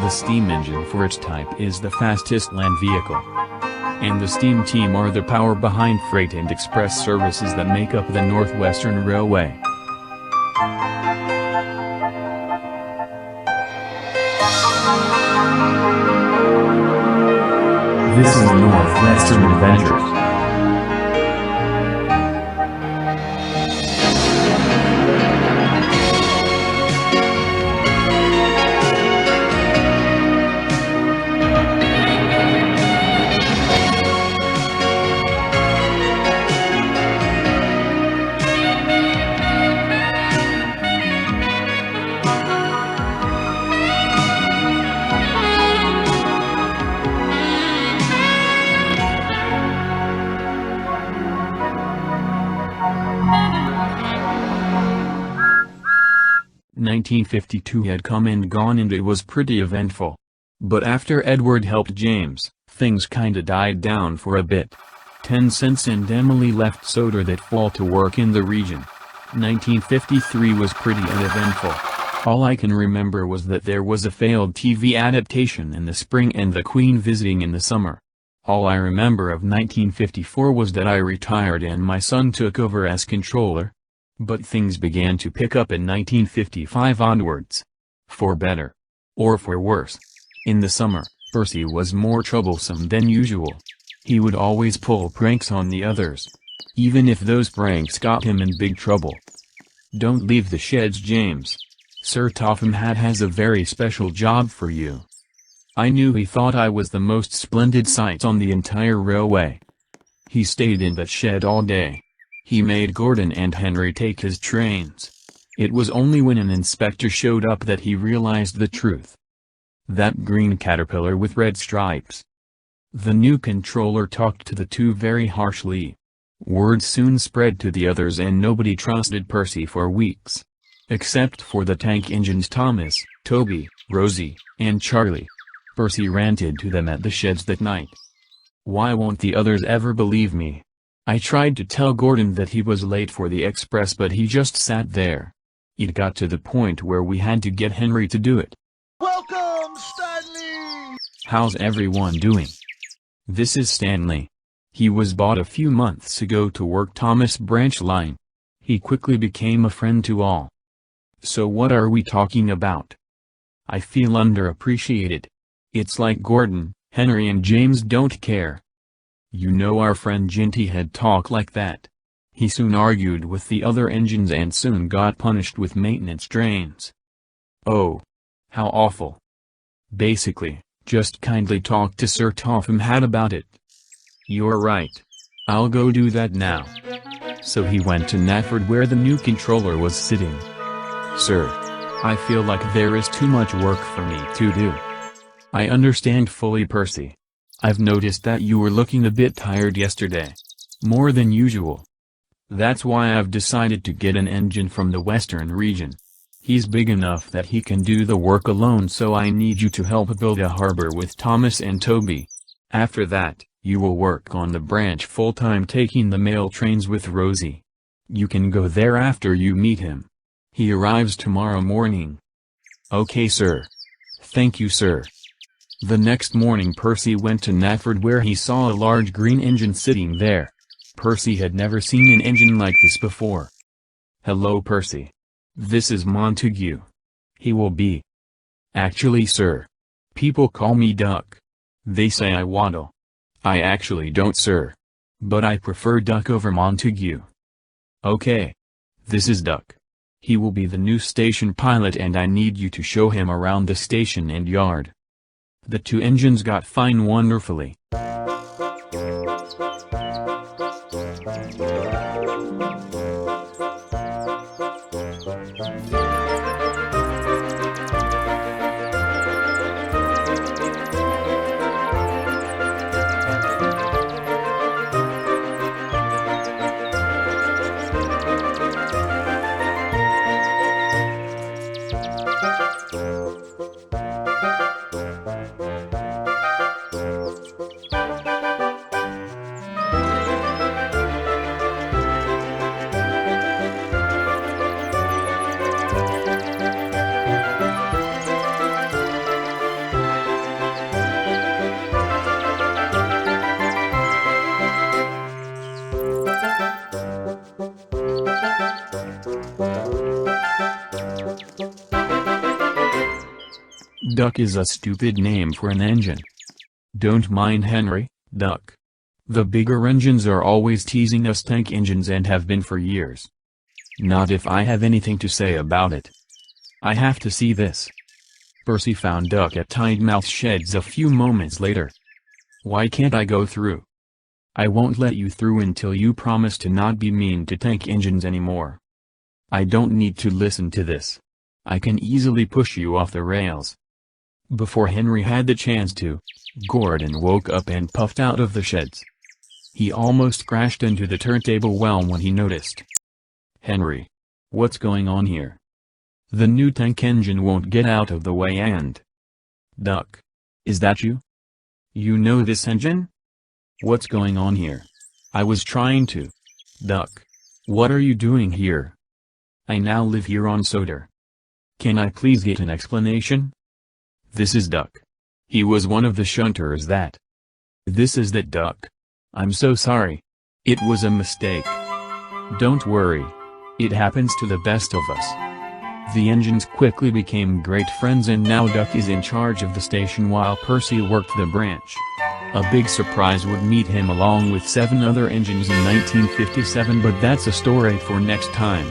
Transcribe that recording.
The steam engine for its type is the fastest land vehicle. And the steam team are the power behind freight and express services that make up the Northwestern Railway. This is the Northwestern Adventures. 1952 had come and gone and it was pretty eventful. But after Edward helped James, things kinda died down for a bit. 10 cents and Emily left Soder that fall to work in the region. 1953 was pretty uneventful. All I can remember was that there was a failed TV adaptation in the spring and the Queen visiting in the summer. All I remember of 1954 was that I retired and my son took over as controller. But things began to pick up in 1955 onwards. For better. Or for worse. In the summer, Percy was more troublesome than usual. He would always pull pranks on the others. Even if those pranks got him in big trouble. Don't leave the sheds, James. Sir Topham Hatt has a very special job for you. I knew he thought I was the most splendid sight on the entire railway. He stayed in that shed all day. He made Gordon and Henry take his trains. It was only when an inspector showed up that he realized the truth. That green caterpillar with red stripes. The new controller talked to the two very harshly. Word soon spread to the others and nobody trusted Percy for weeks. Except for the tank engines Thomas, Toby, Rosie, and Charlie. Percy ranted to them at the sheds that night. Why won't the others ever believe me? I tried to tell Gordon that he was late for the express but he just sat there. It got to the point where we had to get Henry to do it. Welcome, Stanley! How's everyone doing? This is Stanley. He was bought a few months ago to work Thomas Branch Line. He quickly became a friend to all. So what are we talking about? I feel underappreciated. It's like Gordon, Henry and James don't care. You know our friend Ginty had talk like that. He soon argued with the other engines and soon got punished with maintenance drains. Oh. How awful. Basically, just kindly talk to Sir Topham Hatt about it. You're right. I'll go do that now. So he went to Nafford where the new controller was sitting. Sir. I feel like there is too much work for me to do. I understand fully, Percy. I've noticed that you were looking a bit tired yesterday. More than usual. That's why I've decided to get an engine from the Western region. He's big enough that he can do the work alone, so I need you to help build a harbor with Thomas and Toby. After that, you will work on the branch full-time taking the mail trains with Rosie. You can go there after you meet him. He arrives tomorrow morning. Okay, sir. Thank you, sir. The next morning Percy went to Nafford where he saw a large green engine sitting there. Percy had never seen an engine like this before. Hello, Percy. This is Montague. He will be. Actually, sir. People call me Duck. They say I waddle. I actually don't, sir. But I prefer Duck over Montague. Okay. This is Duck. He will be the new station pilot and I need you to show him around the station and yard. The two engines got fine wonderfully. Duck is a stupid name for an engine. Don't mind Henry, Duck. The bigger engines are always teasing us tank engines and have been for years. Not if I have anything to say about it. I have to see this. Percy found Duck at Tidemouth Sheds a few moments later. Why can't I go through? I won't let you through until you promise to not be mean to tank engines anymore. I don't need to listen to this. I can easily push you off the rails. Before Henry had the chance to, Gordon woke up and puffed out of the sheds. He almost crashed into the turntable well when he noticed. Henry. What's going on here? The new tank engine won't get out of the way and… Duck. Is that you? You know this engine? What's going on here? I was trying to… Duck. What are you doing here? I now live here on Soder. Can I please get an explanation? This is Duck. He was one of the shunters that… This is that Duck. I'm so sorry. It was a mistake. Don't worry. It happens to the best of us. The engines quickly became great friends and now Duck is in charge of the station while Percy worked the branch. A big surprise would meet him along with 7 other engines in 1957, but that's a story for next time.